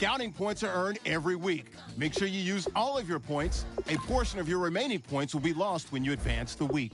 Scouting points are earned every week. Make sure you use all of your points. A portion of your remaining points will be lost when you advance the week.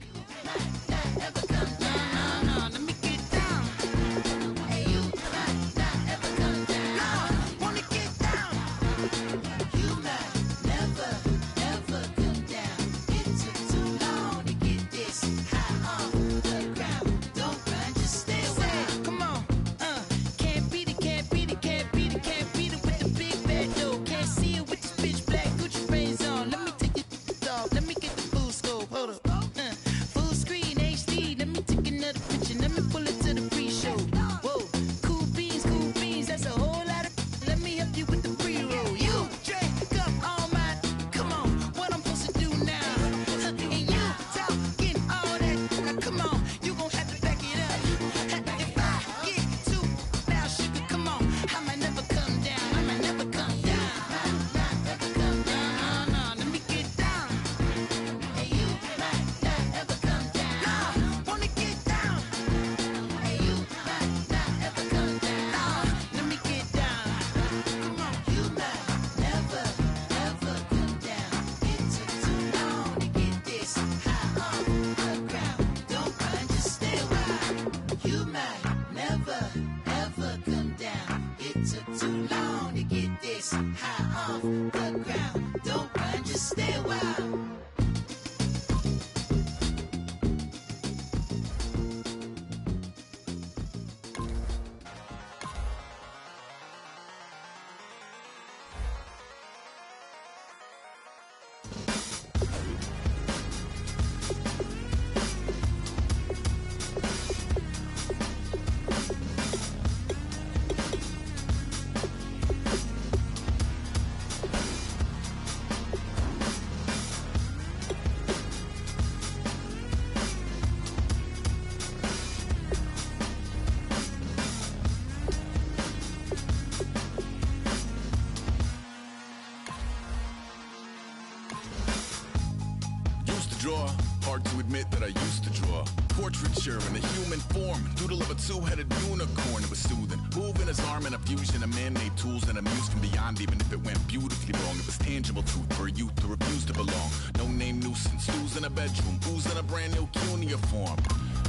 Draw, hard to admit that I used to draw. Portraiture in a human form, doodle of a two-headed unicorn. It was soothing, moving his arm in a fusion of man-made tools and a muse from beyond. Even if it went beautifully wrong, it was tangible truth for a youth who refused to belong. No name nuisance, who's in a bedroom, who's in a brand new cuneiform.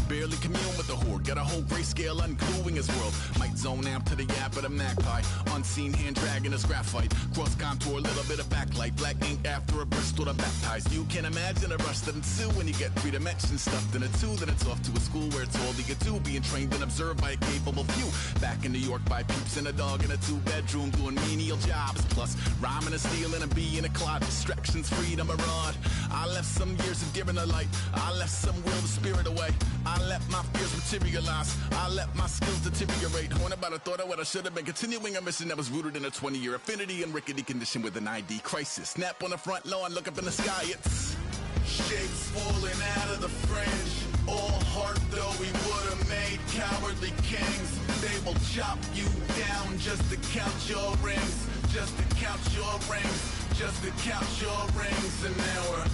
Barely commune with the horde, got a whole grayscale ungluing his world. Might zone amp to the yap of the magpie, unseen hand dragging his graphite. Cross contour, little bit of backlight, black ink after a Bristol to baptize. You can imagine a rush that ensue when you get 3 dimensions stuffed in a 2. Then it's off to a school where it's all you get to, being trained and observed by a capable few. Back in New York by peeps and a dog in a 2-bedroom doing menial jobs. Plus rhyming and stealing and being a clod, distractions, freedom, a rod. I left some years of giving a light, I left some will, the spirit away. I let my fears materialize, I let my skills deteriorate. Horn about a thought of what I should have been, continuing a mission that was rooted in a 20-year affinity and rickety condition with an ID crisis. Snap on the front lawn, look up in the sky, it's shapes falling out of the fringe. All heart though we would have made cowardly kings. They will chop you down just to count your rings, just to count your rings, just to count your rings. And now we're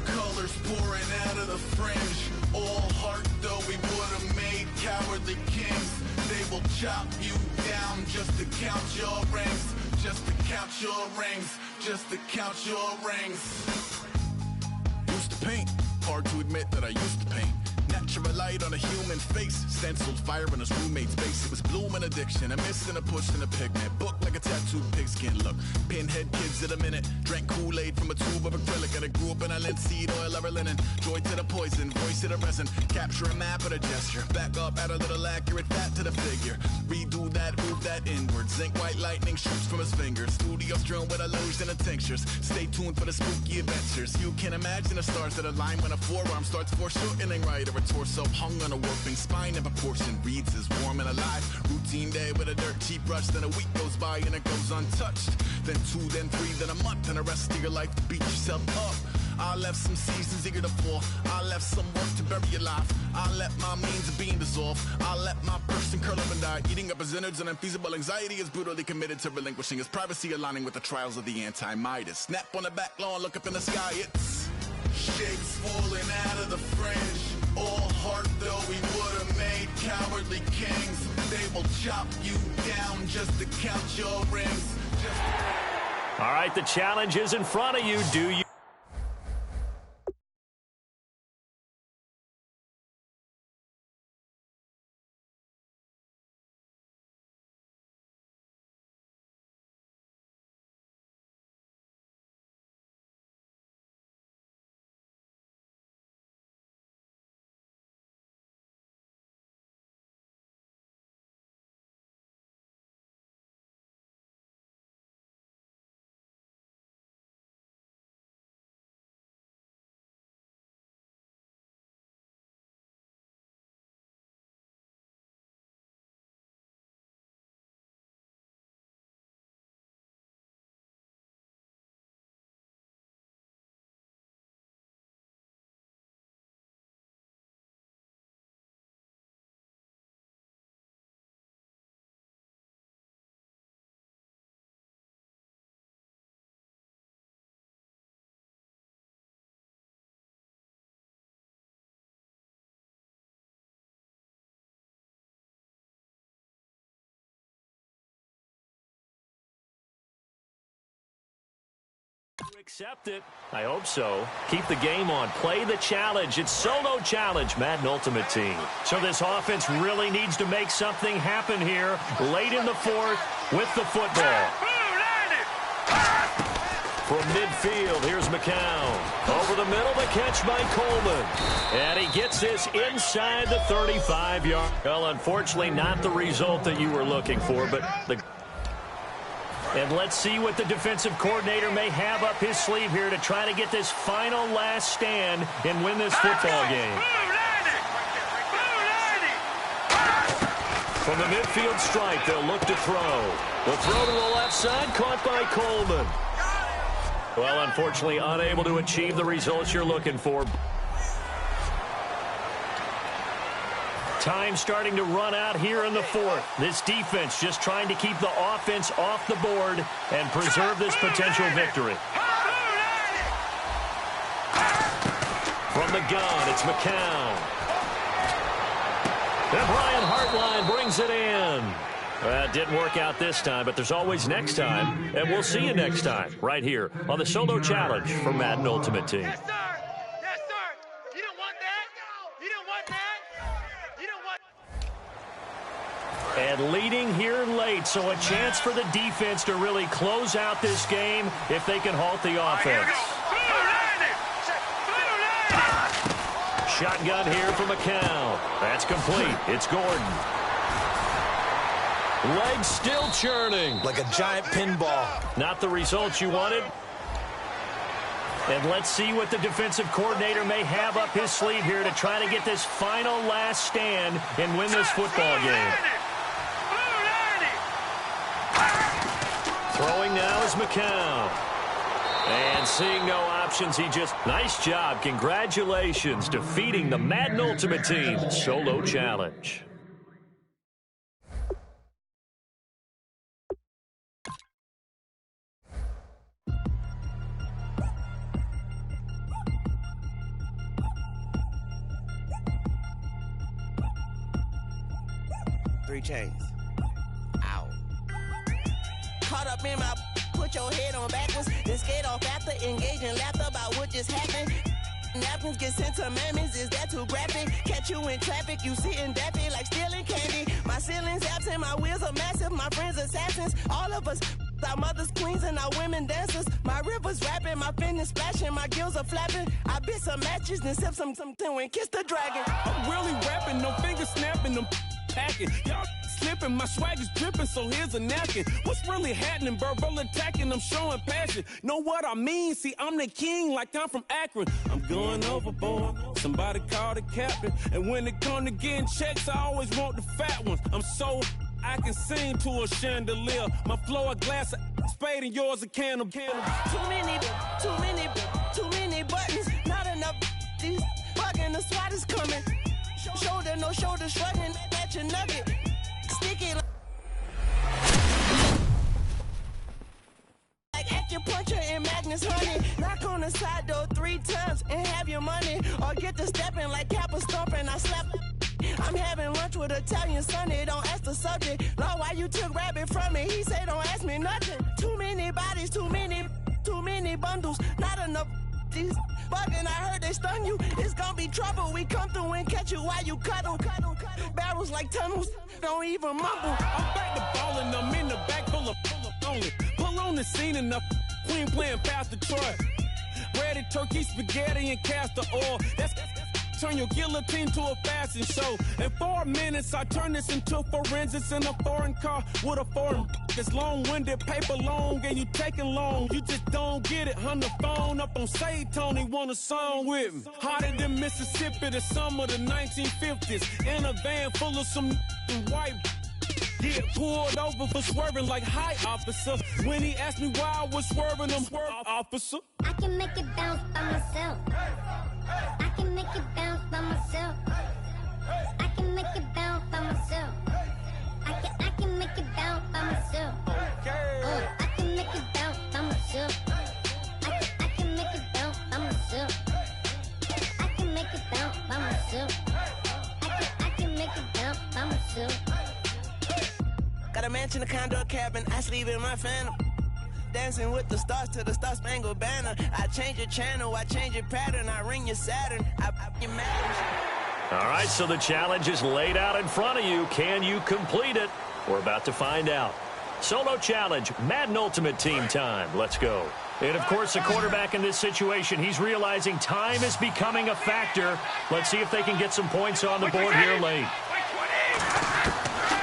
colors pouring out of the fringe. All heart though we would have made cowardly kings. They will chop you down just to count your rings, just to count your rings, just to count your rings. Used to paint, hard to admit that I used to paint. Natural light on a human face, stenciled fire in his roommate's face. It was blooming addiction, a miss and a push and a pigment. Book like a tattooed pigskin look. Pinhead kids in a minute, drank Kool-Aid from a tube of acrylic. And I grew up in a linseed oil of linen. Joy to the poison, voice to the resin. Capture a map of a gesture. Back up, add a little accurate fat to the figure. Redo that, move that inward. Zinc white lightning shoots from his fingers. Studio strewn with illusion and tinctures. Stay tuned for the spooky adventures. You can imagine the stars that align when a forearm starts foreshortening right, or a torso hung on a warping spine in proportion. Reads as warm and alive. Routine day with a dirt cheap brush. Then a week goes by and it goes untouched. Then 2, then 3, then a month, and the rest of your life to beat yourself up. I left some seasons eager to fall. I left some work to bury your life. I let my means of being dissolve. I let my person curl up and die. Eating up his innards and unfeasible anxiety is brutally committed to relinquishing his privacy, aligning with the trials of the anti-Midas. Snap on the back lawn, look up in the sky, it's shapes falling out of the fringe. All heart though we would have made cowardly kings. They will chop you down just to count your rings. All right, the challenge is in front of you. Do you? Accept it. I hope so. Keep the game on. Play the challenge. It's solo challenge, Madden Ultimate Team. So this offense really needs to make something happen here late in the fourth with the football. From midfield, here's McCown. Over the middle, the catch by Coleman. And he gets this inside the 35-yard. Well, unfortunately, not the result that you were looking for, but the... And let's see what the defensive coordinator may have up his sleeve here to try to get this final last stand and win this football game. From the midfield stripe, they'll look to throw. The throw to the left side, caught by Coleman. Well, unfortunately, unable to achieve the results you're looking for. Time starting to run out here in the fourth. This defense just trying to keep the offense off the board and preserve this potential victory. From the gun, it's McCown. And Brian Hartline brings it in. It didn't work out this time, but there's always next time. And we'll see you next time right here on the Solo Challenge for Madden Ultimate Team. Yes, sir. Yes, sir. You didn't want that. You didn't want that. You didn't want. And leading here late, so a chance for the defense to really close out this game if they can halt the offense. Shotgun here for McCown. That's complete. It's Gordon. Legs still churning. Like a giant pinball. Not the results you wanted. And let's see what the defensive coordinator may have up his sleeve here to try to get this final last stand and win this football game. Throwing now is McCown. And seeing no options, he just... Nice job. Congratulations. Defeating the Madden Ultimate Team Solo Challenge. Three chains. Ow. Caught up in my... Put your head on backwards. Then skate off after engaging laughter about what just happened. Napkins get sent to mammies. Is that too graphic? Catch you in traffic. You sitting daffy like stealing candy. My ceiling's absent. My wheels are massive. My friends assassins. All of us... Our mothers queens and our women dancers. My rivers rapping. My finish splashing. My gills are flapping. I bit some matches. Then sip some and kiss the dragon. I'm really rapping. No finger snapping. Them packing. Y'all slipping, my swag is dripping, so here's a napkin. What's really happening? Verbal attacking, I'm showing passion. Know what I mean? See, I'm the king like I'm from Akron. I'm going overboard. Somebody call the captain. And when it come to getting checks, I always want the fat ones. I'm so I can sing to a chandelier. My flow a glass of spade and yours a can of candle. Too many buttons. Not enough. These bugging, the SWAT is coming. Shoulder, no shoulder shrugging at your nugget. Sticky like acupuncture and Magnus honey. Knock on the side door 3 times and have your money. Or get to stepping like Kappa stomping. I slap I'm having lunch with Italian Sunday, don't ask the subject. Lord, why you took rabbit from me? He say don't ask me nothing. Too many bodies, too many bundles, not enough. These bugging, I heard they stun you. It's gonna be trouble. We come through and catch you while you cuddle. Barrels like tunnels, don't even mumble. I'm back to ballin', I'm in the back full of only. Pull on the scene and the queen playing past the Troy. Breaded turkey, spaghetti, and castor oil. That's turn your guillotine to a fashion show. In 4 minutes, I turn this into forensics in a foreign car with a foreign. It's long-winded, paper long, and you taking long. You just don't get it. On the phone up on Say Tony, want a song with me. Hotter than Mississippi, the summer of the 1950s. In a van full of some white. Get pulled over for swerving like hi, officer. When he asked me why I was swerving, I'm swerve, officer. I can make it bounce by myself. I can make it bounce by myself. I can make it bounce by myself. I can make it bounce by myself. I can make it bounce by myself. I can make it bounce by myself. I can make it bounce by myself. I can make it bounce by myself. Got a mansion, a condo, a cabin, I sleep in my phantom. Dancing with the stars to the Star Spangled Banner. I change your channel, I change your pattern, I ring your Saturn, I your madam. All right, so the challenge is laid out in front of you. Can you complete it? We're about to find out. Solo challenge, Madden Ultimate Team time. Let's go. And, of course, the quarterback in this situation, he's realizing time is becoming a factor. Let's see if they can get some points on the board here late.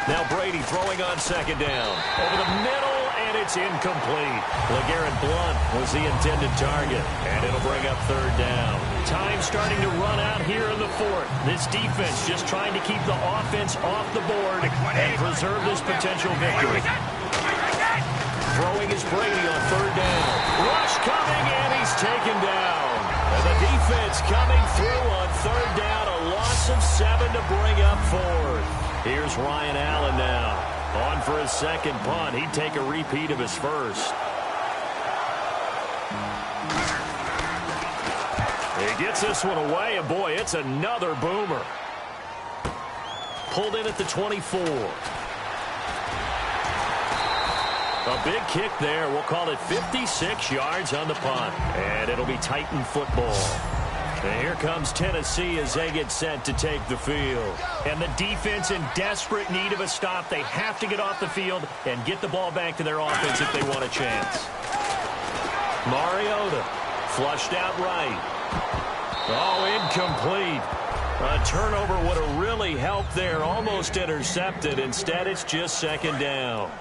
Now Brady throwing on second down. Over the middle, and it's incomplete. LeGarrette Blount was the intended target, and it'll bring up third down. Time starting to run out here in the fourth. This defense just trying to keep the offense off the board and preserve this potential victory. Throwing is Brady on third down. Rush coming, and he's taken down. And the defense coming through on third down. A loss of 7 to bring up fourth. Here's Ryan Allen now. On for his second punt. He'd take a repeat of his first. He gets this one away, and boy, it's another boomer. Pulled in at the 24. A big kick there. We'll call it 56 yards on the punt. And it'll be Titan football. And here comes Tennessee as they get set to take the field. And the defense in desperate need of a stop. They have to get off the field and get the ball back to their offense if they want a chance. Mariota flushed out right. Oh, incomplete. A turnover would have really helped there. Almost intercepted. Instead, it's just second down.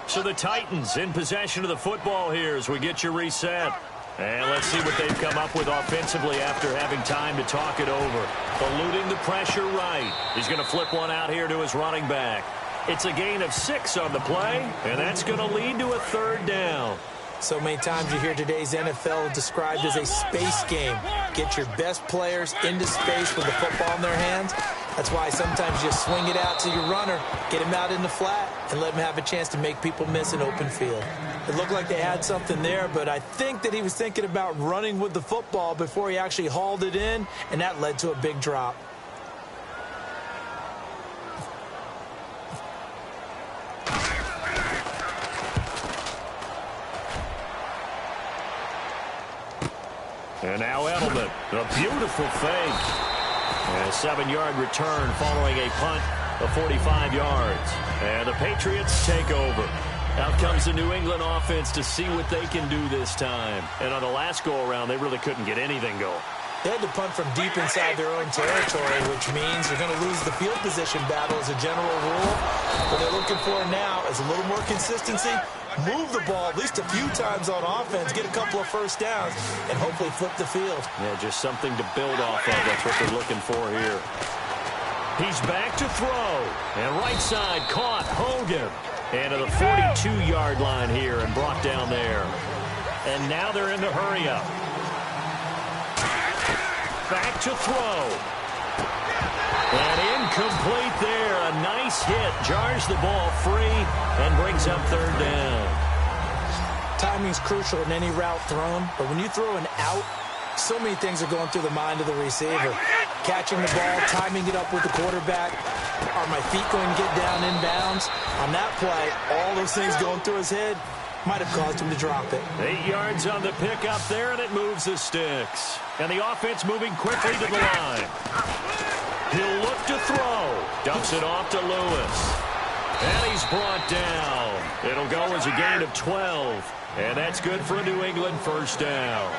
So the Titans in possession of the football here as we get you reset. And let's see what they've come up with offensively after having time to talk it over. Eluding the pressure right. He's going to flip one out here to his running back. It's a gain of 6 on the play, and that's going to lead to a third down. So many times you hear today's NFL described as a space game. Get your best players into space with the football in their hands. That's why sometimes you swing it out to your runner, get him out in the flat, and let him have a chance to make people miss an open field. It looked like they had something there, but I think that he was thinking about running with the football before he actually hauled it in, and that led to a big drop. And now Edelman, a beautiful fake. And a 7-yard return following a punt of 45 yards. And the Patriots take over. Out comes the New England offense to see what they can do this time. And on the last go-around, they really couldn't get anything going. They had to punt from deep inside their own territory, which means they're going to lose the field position battle as a general rule. What they're looking for now is a little more consistency, move the ball at least a few times on offense, get a couple of first downs, and hopefully flip the field. Yeah, just something to build off of. That's what they're looking for here. He's back to throw. And right side caught Hogan. And to the 42-yard line here and brought down there. And now they're in the hurry-up. Back to throw. And incomplete there. A nice hit. Jars the ball free and brings up third down. Timing's crucial in any route thrown, but when you throw an out, so many things are going through the mind of the receiver. catching the ball, timing it up with the quarterback. Are my feet going to get down inbounds? On that play, all those things going through his head might have caused him to drop it. 8 yards on the pickup there, and it moves the sticks. And the offense moving quickly to the line. He'll look to throw. Dumps it off to Lewis. And he's brought down. It'll go as a gain of 12. And that's good for a New England first down.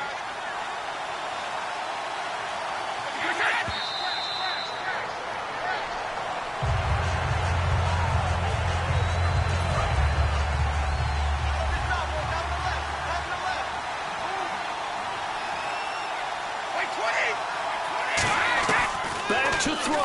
Back to throw.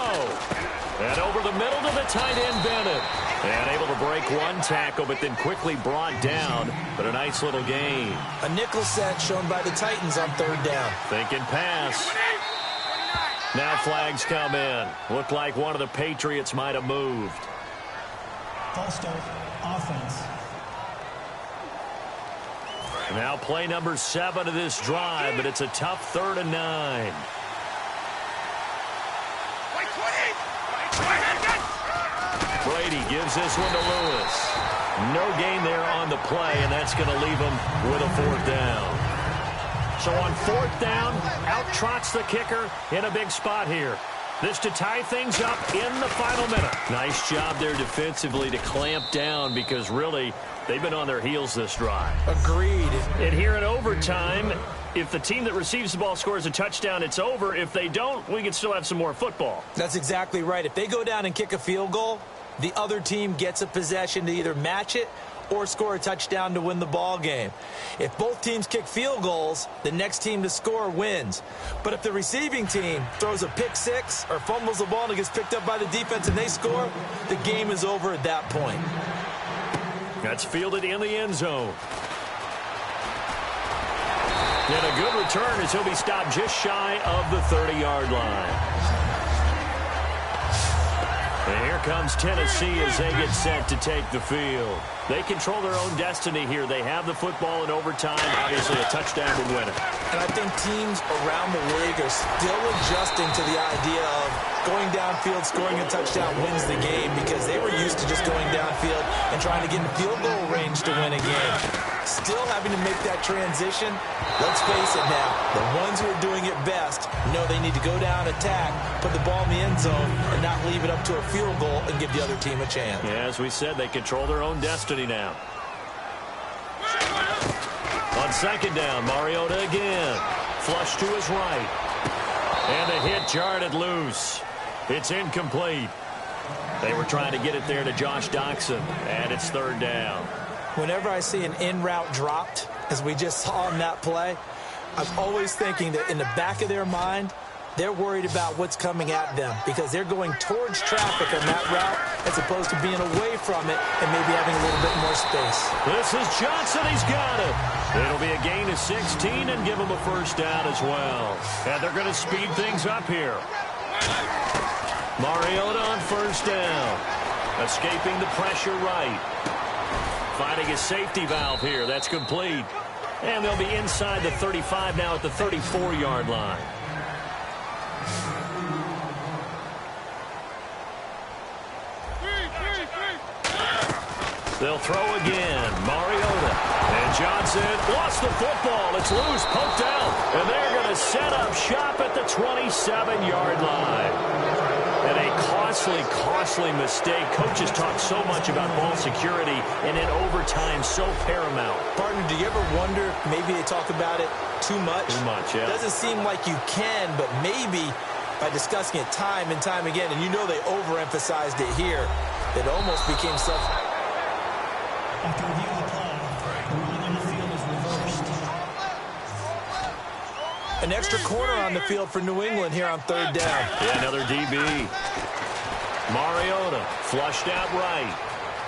And over the middle to the tight end, Bennett. And able to break one tackle, but then quickly brought down. But a nice little gain. A nickel set shown by the Titans on third down. Thinking pass. Now flags come in. Looked like one of the Patriots might have moved. False start, offense. Now play number 7 of this drive, but it's a tough 3rd and 9. Brady gives this one to Lewis. No gain there on the play, and that's going to leave him with a 4th down. So on 4th down, out trots the kicker in a big spot here. This to tie things up in the final minute. Nice job there defensively to clamp down because really they've been on their heels this drive. Agreed. And here in overtime, if the team that receives the ball scores a touchdown, it's over. If they don't, we can still have some more football. That's exactly right. If they go down and kick a field goal, the other team gets a possession to either match it or score a touchdown to win the ball game. If both teams kick field goals, the next team to score wins. But if the receiving team throws a pick six or fumbles the ball and it gets picked up by the defense and they score, the game is over at that point. That's fielded in the end zone. And a good return as he'll be stopped just shy of the 30-yard line. And here comes Tennessee as they get set to take the field. They control their own destiny here. They have the football in overtime. Obviously, a touchdown would win it. And I think teams around the league are still adjusting to the idea of going downfield, scoring a touchdown wins the game because they were used to just going downfield and trying to get in field goal range to win a game. Still having to make that transition. Let's face it now, the ones who are doing it best know they need to go down, attack, put the ball in the end zone, and not leave it up to a field goal and give the other team a chance. Yeah, as we said, they control their own destiny now. On second down, Mariota again. Flush to his right. And the hit jarred it loose. It's incomplete. They were trying to get it there to Josh Doxson, and it's third down. Whenever I see an in-route dropped, as we just saw in that play, I'm always thinking that in the back of their mind, they're worried about what's coming at them because they're going towards traffic on that route as opposed to being away from it and maybe having a little bit more space. This is Johnson. He's got it. It'll be a gain of 16 and give him a first down as well. And they're going to speed things up here. Mariota on first down. Escaping the pressure right. Finding a safety valve here. That's complete. And they'll be inside the 35 now at the 34-yard line. They'll throw again. Mariota. And Johnson lost the football. It's loose, poked out. And they're going to set up shop at the 27-yard line. And a costly mistake. Coaches talk so much about ball security, and in overtime, so paramount. Partner, do you ever wonder, maybe they talk about it too much? Too much, yeah. It doesn't seem like you can, but maybe by discussing it time and time again, and you know they overemphasized it here, it almost became self. After reviewing the play, the run on the field is reversed. An extra corner on the field for New England here on third down. Yeah, another DB. Mariota flushed out right.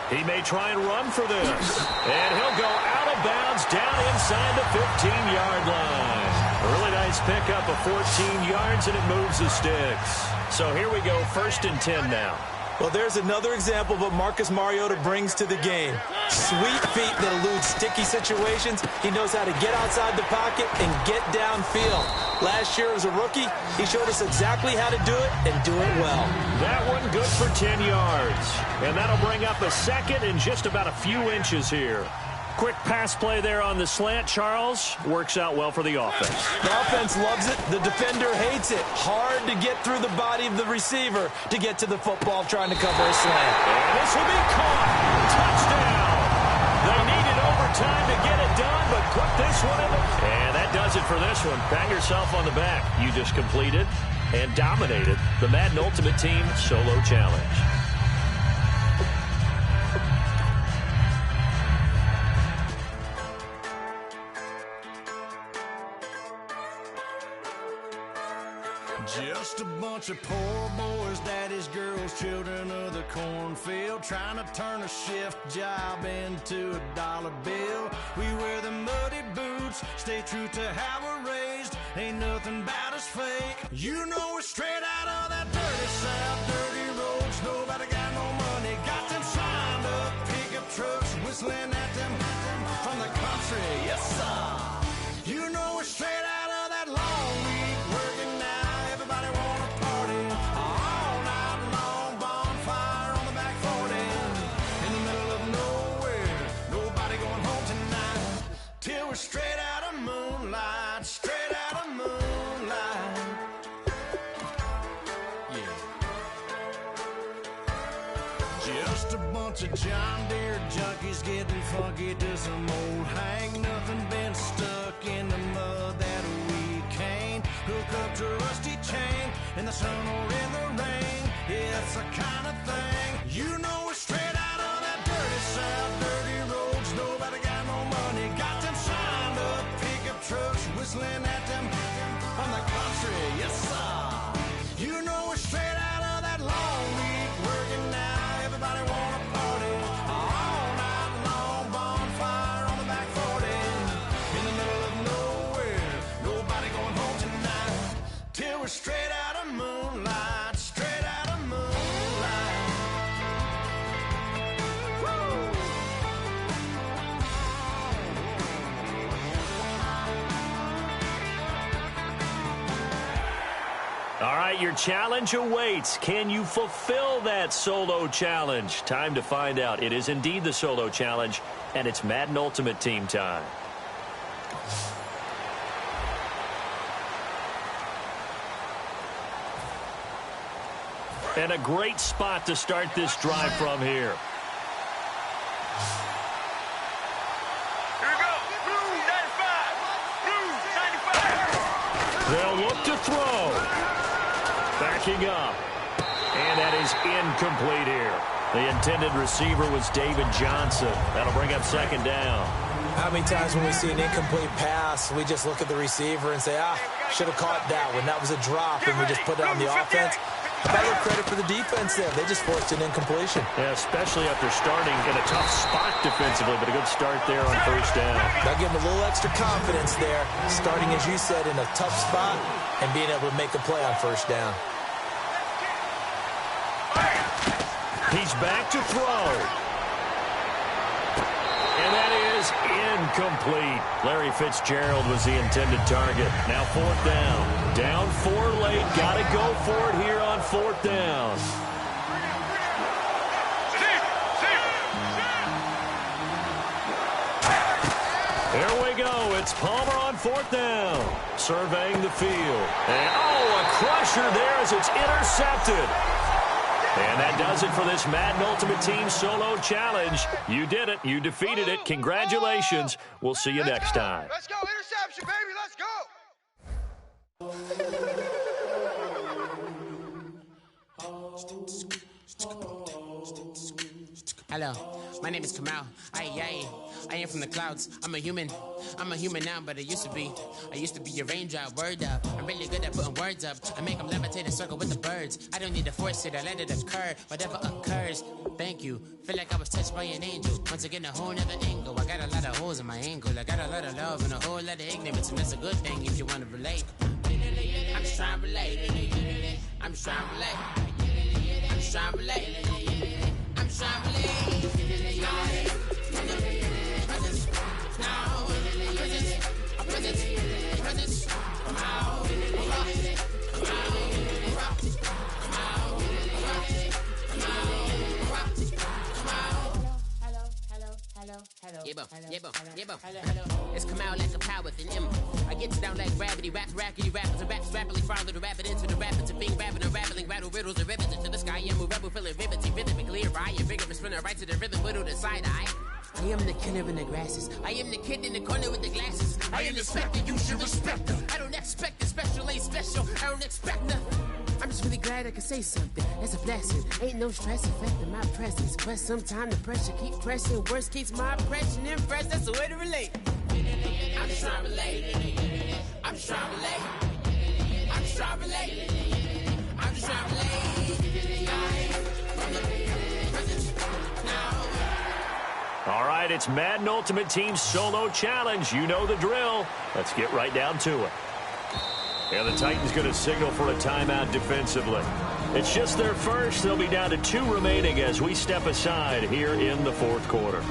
He may try and run for this. And he'll go out of bounds down inside the 15-yard line. A really nice pickup of 14 yards, and it moves the sticks. So here we go, 1st and 10 now. Well, there's another example of what Marcus Mariota brings to the game. Sweet feet that elude sticky situations. He knows how to get outside the pocket and get downfield. Last year as a rookie, he showed us exactly how to do it and do it well. That one good for 10 yards. And that'll bring up a second in just about a few inches here. Quick pass play there on the slant. Charles, works out well for the offense. The offense loves it. The defender hates it. Hard to get through the body of the receiver to get to the football trying to cover a slant. And this will be caught. Touchdown. They needed overtime to get it done, but put this one in the... And that does it for this one. Pat yourself on the back. You just completed and dominated the Madden Ultimate Team Solo Challenge. Just a bunch of poor boys, daddy's girls, children of the cornfield, trying to turn a shift job into a dollar bill. We wear the muddy boots, stay true to how we're raised, ain't nothing about us fake. You know we're straight out of that dirty south, dirty roads, nobody got no money, got them signed up, pickup trucks, whistling at them from the country, yes sir. You know we're straight out of that long week, working now. Everybody wanna party all night long, bonfire on the back 40, in the middle of nowhere, nobody going home tonight, till we're straight out of moonlight, straight out of moonlight, yeah. Just a bunch of John Deere junkies getting funky to some old hang, nothing been stuck in the mud that we can't hook up to a rusty chain in the sun or in the rain. Yeah, it's the kind of thing. You know we're straight out of that dirty south, dirty roads, nobody got no money, got them signed up, pickup trucks, whistling at them from the country, yes sir. You know we're straight out of that long week, working now, everybody wanna party all night long, bonfire on the back 40, in the middle of nowhere, nobody going home tonight, till we're straight out of moonlight, straight out of moonlight. Woo! All right, your challenge awaits. Can you fulfill that solo challenge? Time to find out. It is indeed the solo challenge, and it's Madden Ultimate Team time. And a great spot to start this drive from here. Here we go. Blue 95. Blue 95. They'll look to throw. Backing up. And that is incomplete here. The intended receiver was David Johnson. That'll bring up second down. How many times when we see an incomplete pass, we just look at the receiver and say, should have caught that one. That was a drop, and we just put it on the offense. Better credit for the defense there. They just forced an incompletion. Yeah, especially after starting in a tough spot defensively, but a good start there on first down. That'll give them a little extra confidence there, starting, as you said, in a tough spot and being able to make a play on first down. He's back to throw. And that is incomplete. Larry Fitzgerald was the intended target. Now fourth down. Down 4 late. Got to go for it here on fourth down. There we go. It's Palmer on fourth down. Surveying the field. And, a crusher there as it's intercepted. And that does it for this Madden Ultimate Team Solo Challenge. You did it. You defeated it. Congratulations. We'll see you next time. Let's go. Interception, baby. Let's go. Hello, my name is Kamal. I am from the clouds. I'm a human now, but I used to be a raindrop. Word up, I'm really good at putting words up. I make them levitate and circle with the birds. I don't need to force it, I let it occur. Whatever occurs, thank you. Feel like I was touched by an angel. Once again, a whole nother angle. I got a lot of holes in my angle. I got a lot of love and a whole lot of ignorance, and that's a good thing if you want to relate. I'm just trying to relate. I'm just trying to relate. I'm just trying to relate. I'm trying to relate. Presence. Come out. It's come out like a power within him. I get down like gravity, rackety rappers and raps rapidly follow the rapid into the rapids of being rapping and rattling, rattle riddles and rivets into the sky. I'm a rebel feeling rhythmically right, and vigorous spinner right to the rhythm, widow the side eye. I am the killer in the grasses. I am the kid in the corner with the glasses. I am the specter, you should respect her. I don't expect the special, ain't special. I don't expect nothing. I'm just really glad I can say something. That's a blessing. Ain't no stress affecting my presence. But sometimes the pressure keep pressing. Worst keeps my impression impressed. That's the way to relate. I'm just trying to relate. I'm just trying to relate. I'm just trying to relate. I'm just trying to relate. From the presence now. All right, it's Madden Ultimate Team Solo Challenge. You know the drill. Let's get right down to it. And the Titans going to signal for a timeout defensively. It's just their first. They'll be down to 2 remaining as we step aside here in the fourth quarter.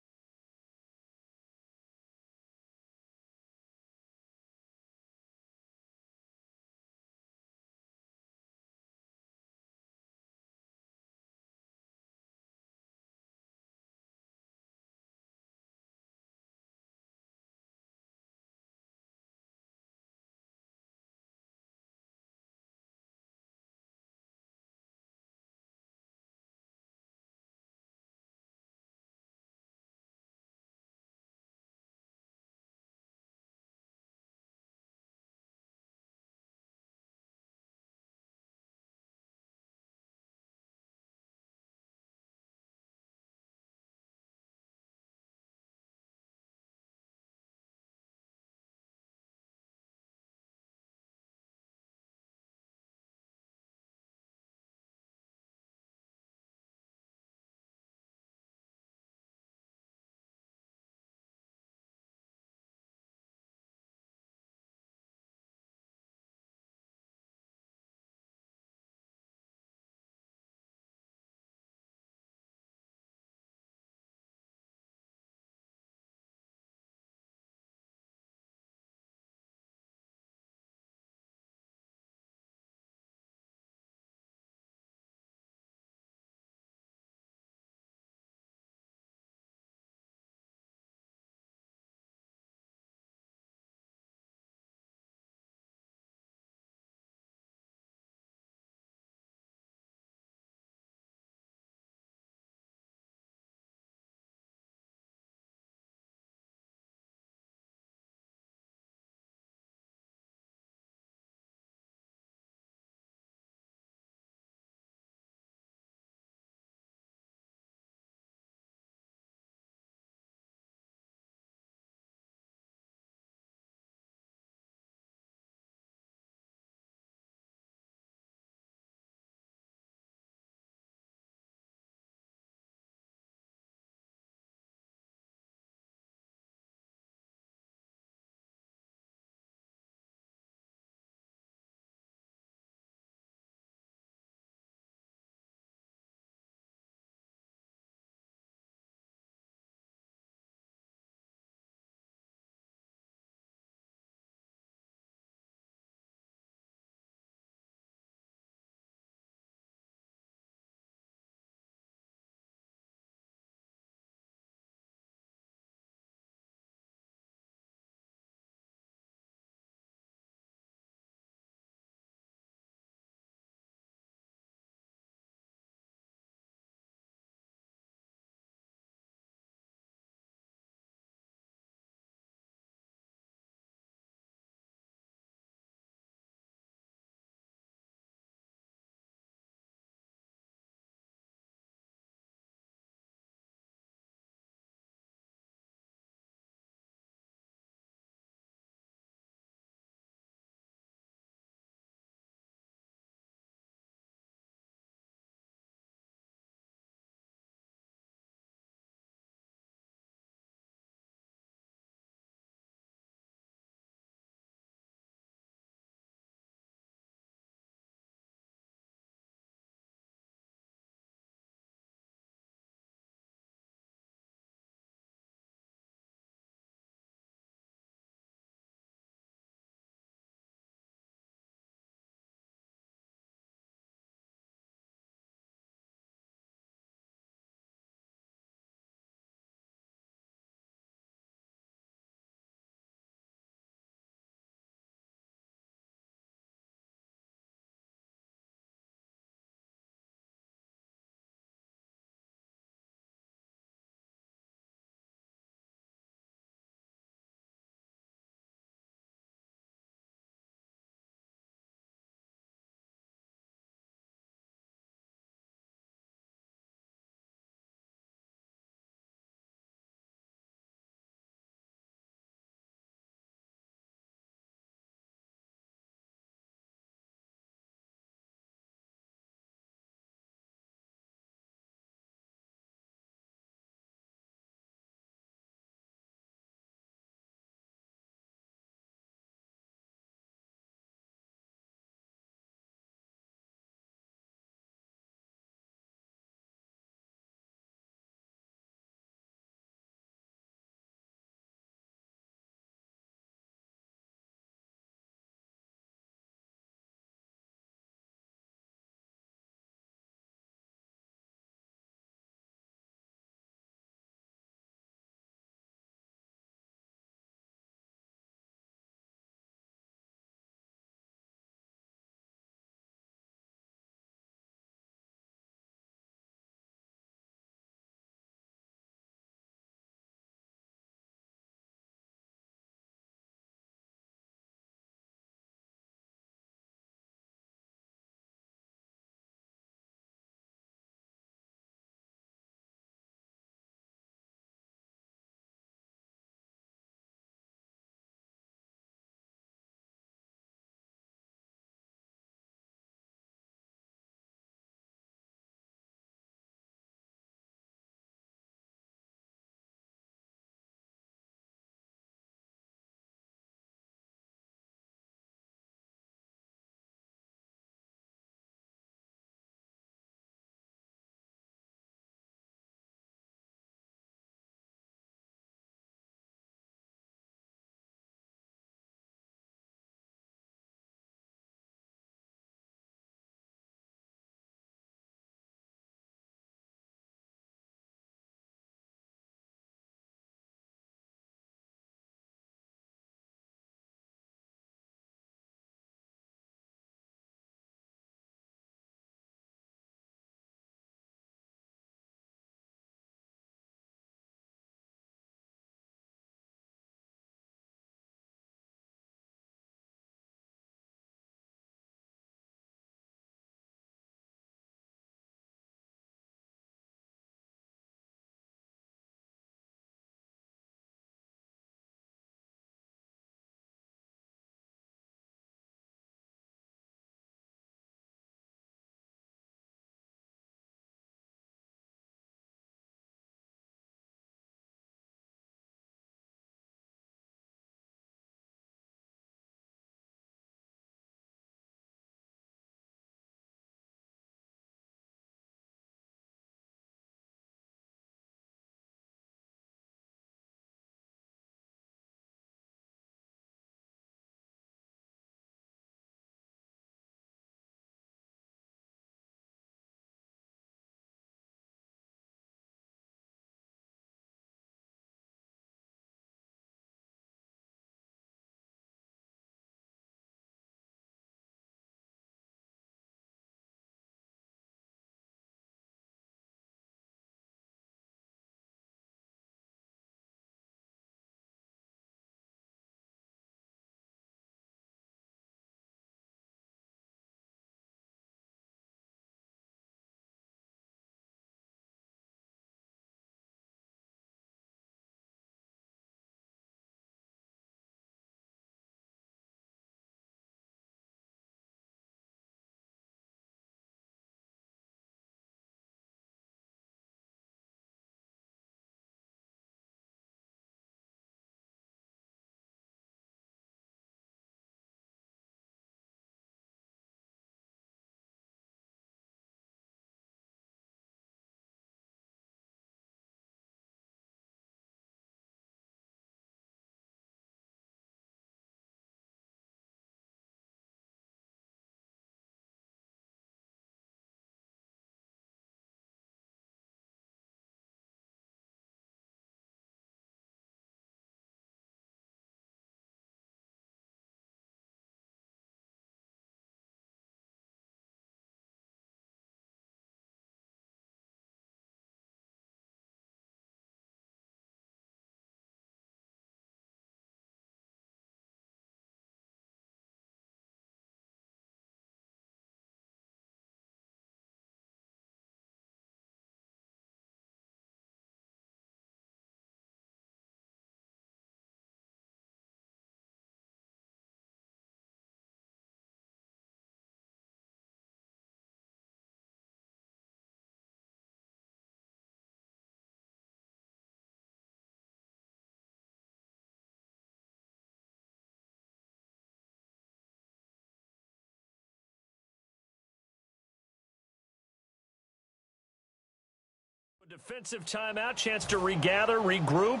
Defensive timeout, chance to regather, regroup,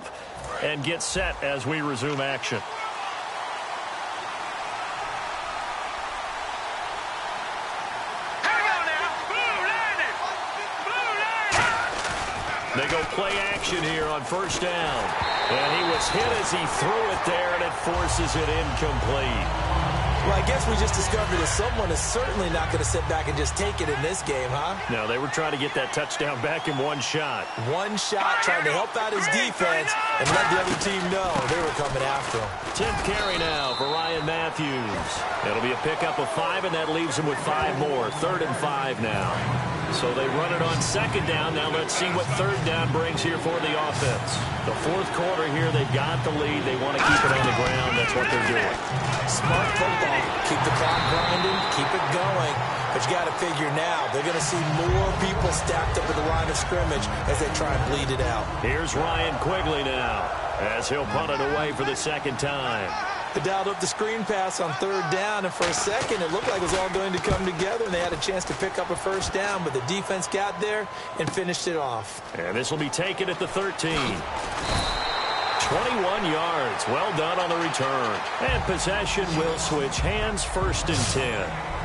and get set as we resume action. They go play action here on first down. And he was hit as he threw it there, and it forces it incomplete. Well, I guess we just discovered that someone is certainly not going to sit back and just take it in this game, huh? No, they were trying to get that touchdown back in one shot. One shot, trying to help out his defense and let the other team know they were coming after him. 10th carry now for Ryan Matthews. It'll be a pickup of 5, and that leaves him with 5 more. 3rd and 5 now. So they run it on second down. Now let's see what third down brings here for the offense. The fourth quarter here, they've got the lead. They want to keep it on the ground. That's what they're doing. Smart football. Keep the clock grinding. Keep it going. But you got to figure now, they're going to see more people stacked up at the line of scrimmage as they try and bleed it out. Here's Ryan Quigley now as he'll punt it away for the second time. They dialed up the screen pass on third down, and for a second it looked like it was all going to come together, and they had a chance to pick up a first down, but the defense got there and finished it off. And this will be taken at the 13. 21 yards. Well done on the return. And possession will switch hands, 1st and 10.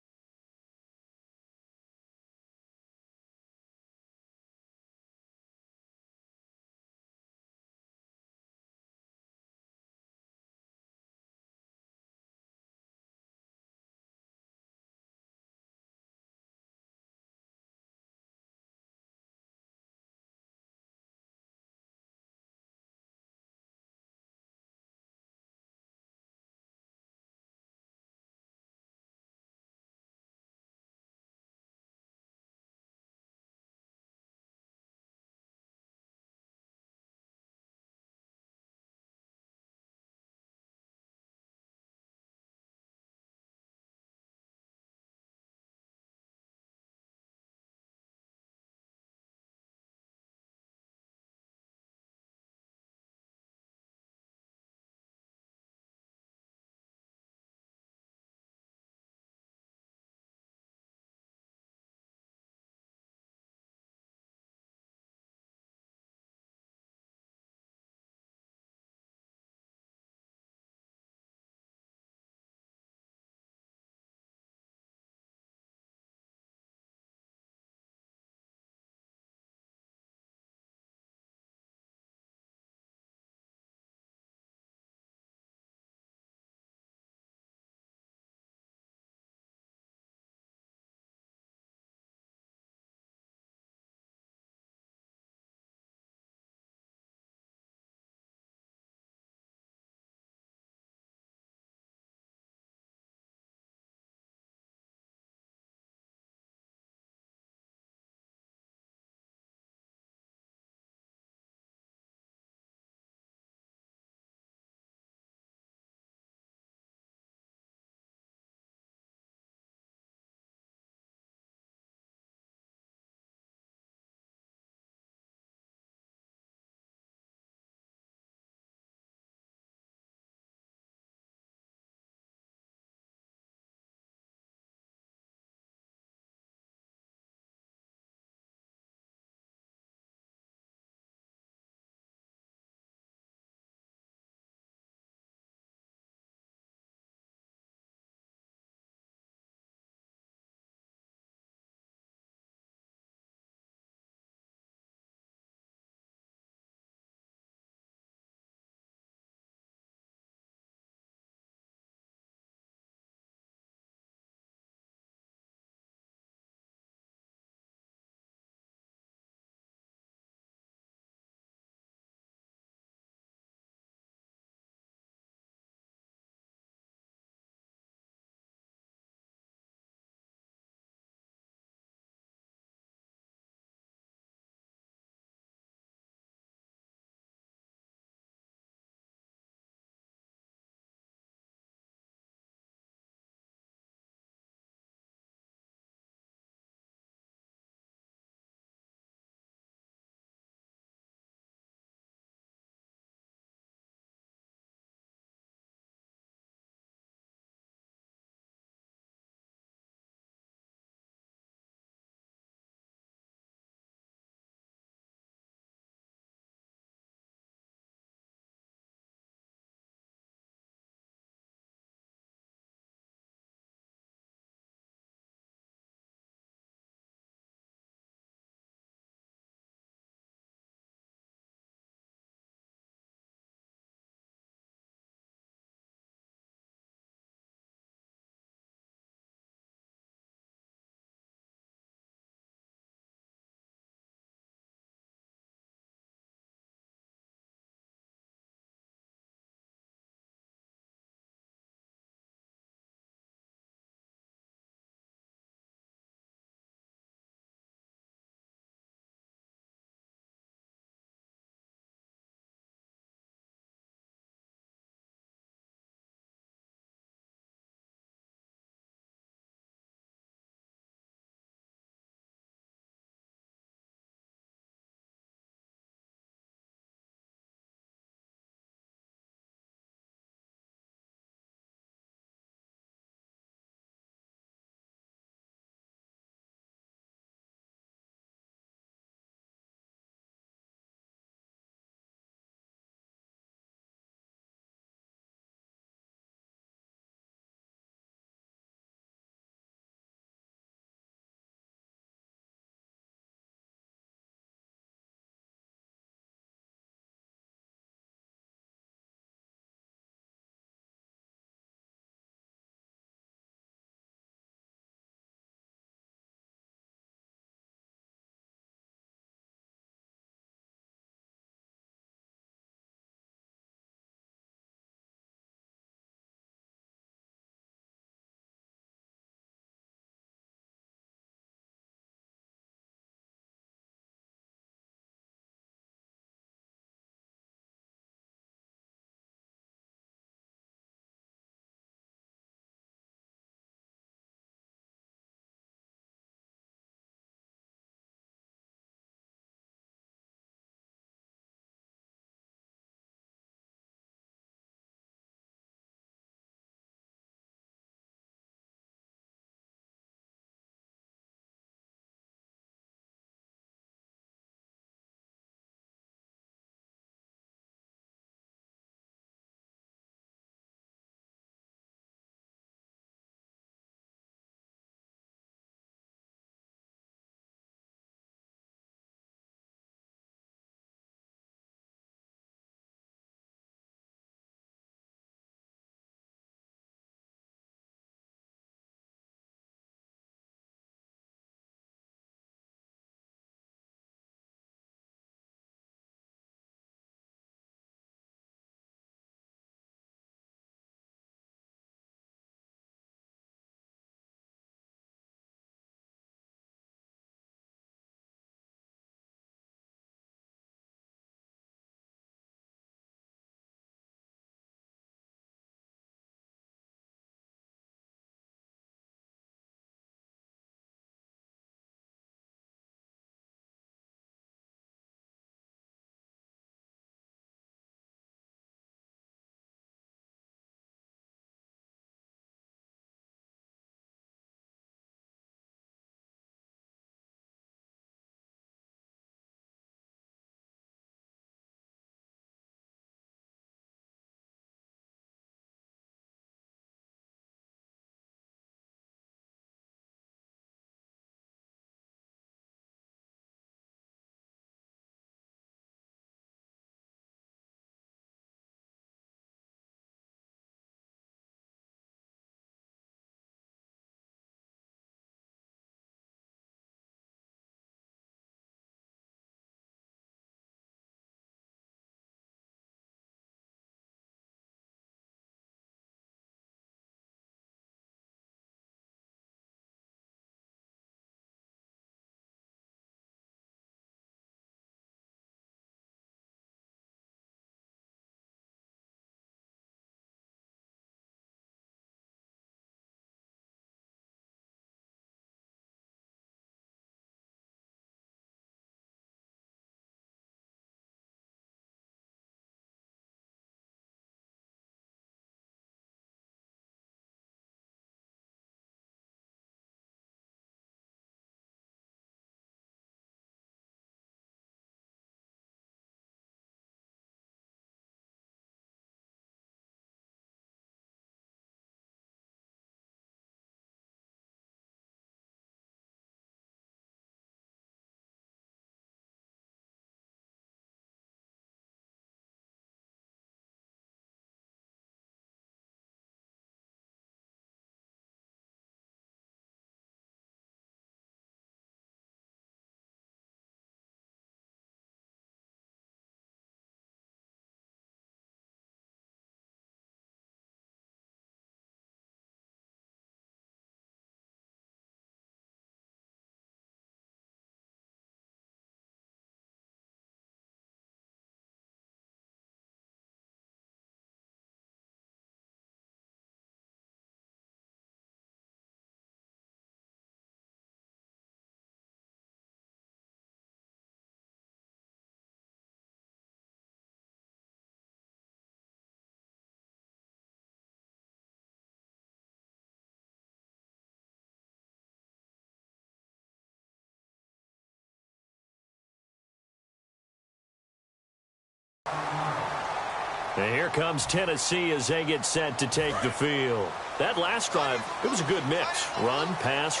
And here comes Tennessee as they get set to take the field. That last drive, it was a good mix. Run, pass,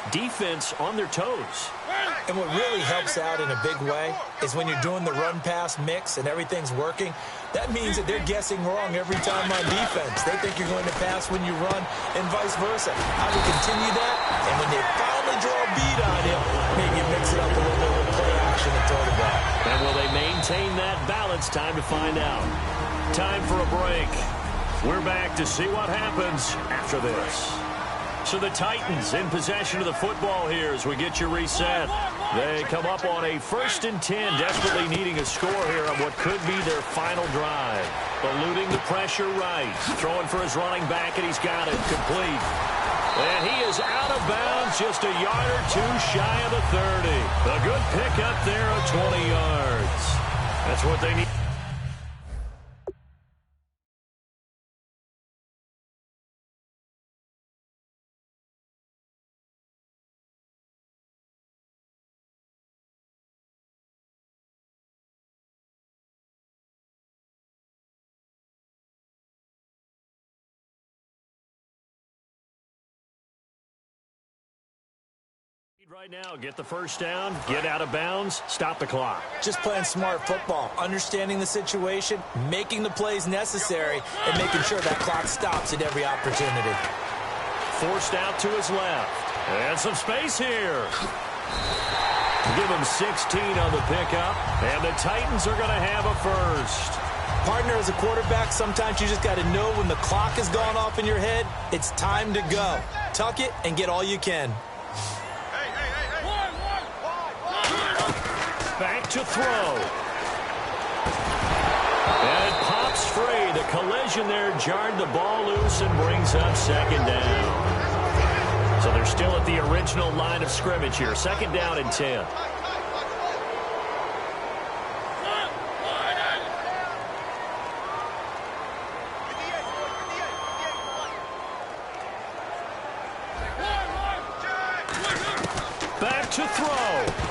defense on their toes. And what really helps out in a big way is when you're doing the run-pass mix and everything's working, that means that they're guessing wrong every time on defense. They think you're going to pass when you run and vice versa. How to continue that, and when they finally draw a beat on you, maybe you mix it up a little bit with play action and throw the ball. And will they maintain that balance? Time to find out. Time for a break. We're back to see what happens after this. So the Titans in possession of the football here as we get you reset. They come up on a 1st and 10, desperately needing a score here on what could be their final drive. Eluding the pressure right. Throwing for his running back, and he's got it complete. And he is out of bounds, just a yard or two shy of the 30. A good pickup there of 20 yards. That's what they need. Right now, get the first down, get out of bounds, stop the clock. Just playing smart football, understanding the situation, making the plays necessary, and making sure that clock stops at every opportunity. Forced out to his left. And some space here. Give him 16 on the pickup, and the Titans are going to have a first. Partner, as a quarterback, sometimes you just got to know when the clock has gone off in your head, it's time to go. Tuck it and get all you can. Back to throw. And it pops free. The collision there jarred the ball loose and brings up 2nd down. So they're still at the original line of scrimmage here. 2nd down and 10. Back to throw.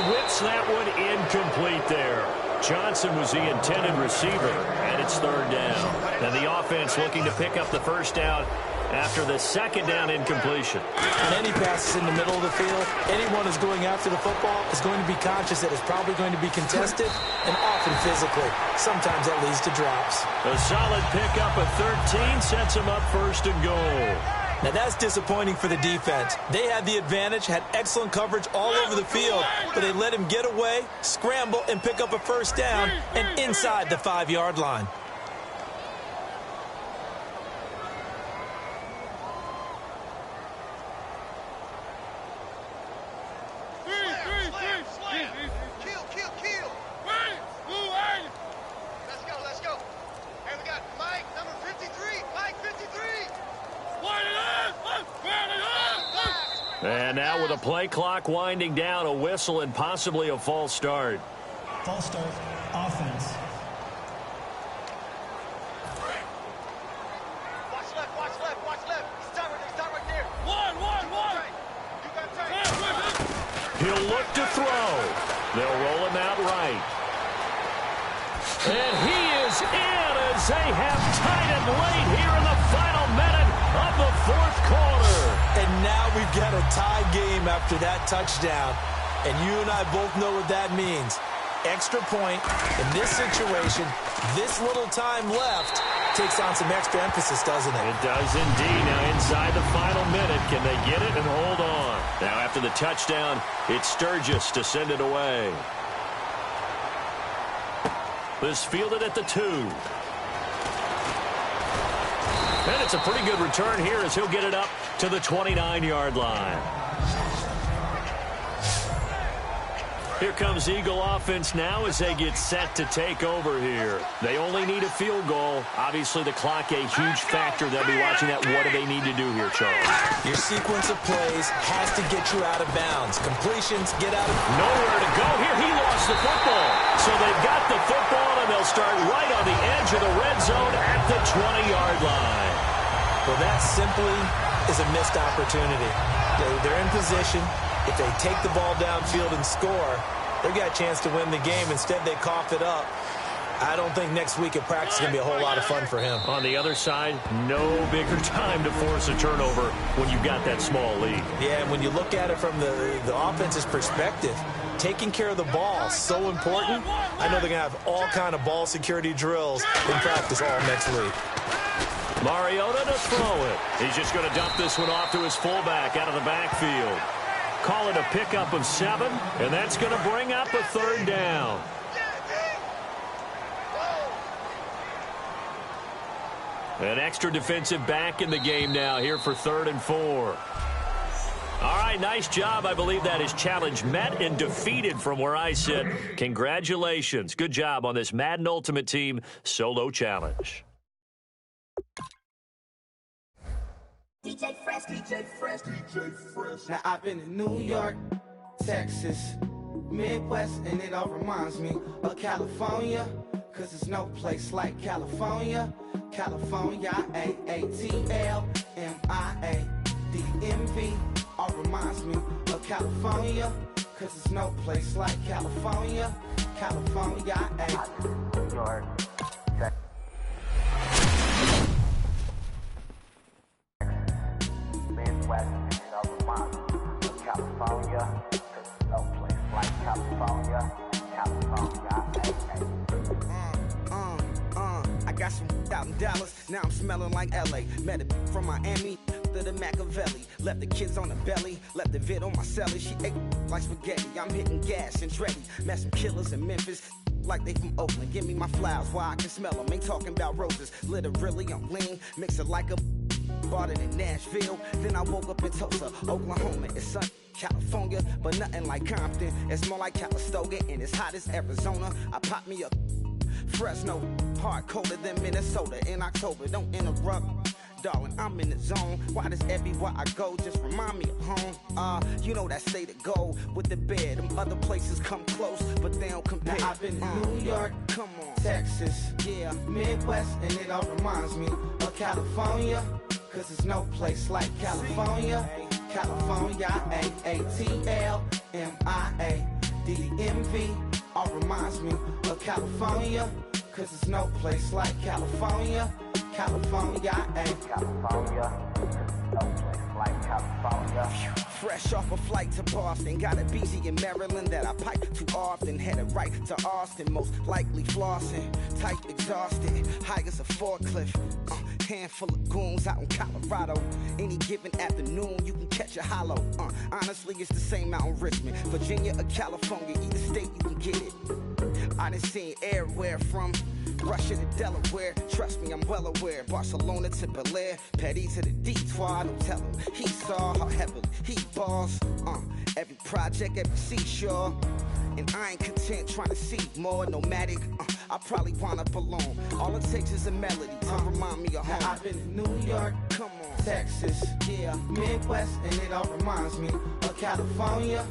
Whips that one incomplete there. Johnson was the intended receiver, and it's 3rd down. And the offense looking to pick up the first down after the 2nd down incompletion. On any passes in the middle of the field, anyone who's going after the football is going to be conscious that it's probably going to be contested and often physically. Sometimes that leads to drops. A solid pickup of 13 sets him up 1st and goal. Now, that's disappointing for the defense. They had the advantage, had excellent coverage all over the field, but they let him get away, scramble, and pick up a first down and inside the 5-yard line. Let's go. Hey, we got Mike, number 53. Mike, 53. And now with a play clock winding down, a whistle and possibly a false start. False start, offense. Watch left. Start right there. One. You got time. He'll look to throw. They'll roll him out right. And he is in as they have tied it late here in the final minute of the 4th quarter. And now we've got a tie game after that touchdown. And you and I both know what that means. Extra point in this situation, this little time left, takes on some extra emphasis, doesn't it? It does indeed. Now inside the final minute, can they get it and hold on? Now after the touchdown, it's Sturgis to send it away. This fielded at the 2. And it's a pretty good return here as he'll get it up to the 29-yard line. Here comes Eagle offense now as they get set to take over here. They only need a field goal. Obviously, the clock a huge factor. They'll be watching that. What do they need to do here, Charles? Your sequence of plays has to get you out of bounds. Completions, get out of... Nowhere to go here. He lost the football. So they've got the football, and they'll start right on the edge of the red zone at the 20-yard line. Well, that simply is a missed opportunity. They're in position. If they take the ball downfield and score, they've got a chance to win the game. Instead, they cough it up. I don't think next week at practice is going to be a whole lot of fun for him. On the other side, no bigger time to force a turnover when you've got that small lead. Yeah, and when you look at it from the offense's perspective, taking care of the ball is so important. I know they're going to have all kind of ball security drills in practice all next week. Mariota to throw it. He's just going to dump this one off to his fullback out of the backfield. Call it a pickup of 7, and that's going to bring up a 3rd down. An extra defensive back in the game now here for 3rd and 4. All right, nice job. I believe that is challenge met and defeated from where I sit. Congratulations. Good job on this Madden Ultimate Team solo challenge. DJ Fresh, DJ Fresh, DJ Fresh. Now I've been in New York, Texas, Midwest, and it all reminds me of California. Cause there's no place like California. California, A-A-T-L-M-I-A-D-M-V. All reminds me of California. Cause there's no place like California. California, New York, Midwest, and it all reminds me of California. Cause there's no place like California. California, I got some out in Dallas, now I'm smelling like LA. Met it from Miami to the Machiavelli. Left the kids on the belly, left the vid on my celly. She ate like spaghetti, I'm hitting gas and Dreddy. Met some killers in Memphis, like they from Oakland. Give me my flowers while I can smell them. Ain't talking about roses, literally I'm lean. Mix it like a bought it in Nashville. Then I woke up in Tulsa, Oklahoma. It's sun, California, but nothing like Compton. It's more like Calistoga, and it's hot as Arizona. I pop me up Fresno, hard colder than Minnesota in October. Don't interrupt, darling, I'm in the zone. Why does everywhere I go just remind me of home? You know that state of gold with the bed. Them other places come close, but they don't compare. Now I've been in New York, come on, Texas, yeah, Midwest, and it all reminds me of California. Cause there's no place like California. California, A-A-T-L-M-I-A-D-M-V. All reminds me of California. Cause there's no place like California. California, California. No place like California. Fresh off a flight to Boston. Got a BZ in Maryland that I pipe too often. Headed right to Austin, most likely flossing. Tight exhausted, high as a forklift. Handful of goons out in Colorado. Any given afternoon, you can catch a hollow. Honestly, it's the same out in Richmond, Virginia or California. Either state, you can get it. I done seen everywhere from Russia to Delaware. Trust me, I'm well aware. Barcelona to Bel Air, Petty to the Detroit. Don't tell him he saw how heavily he balls. Every project, every seashore. And I ain't content trying to see more nomadic. I probably wind up alone. All it takes is a melody to remind me of home. Now I've been in New York, come on, Texas, yeah, Midwest, and it all reminds me of California.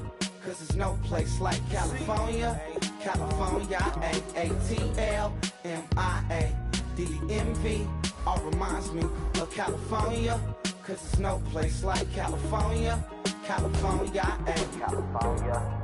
Cause there's no place like California. California, A-A-T-L-M-I-A-D-M-V. All reminds me of California. Cause there's no place like California. California, California.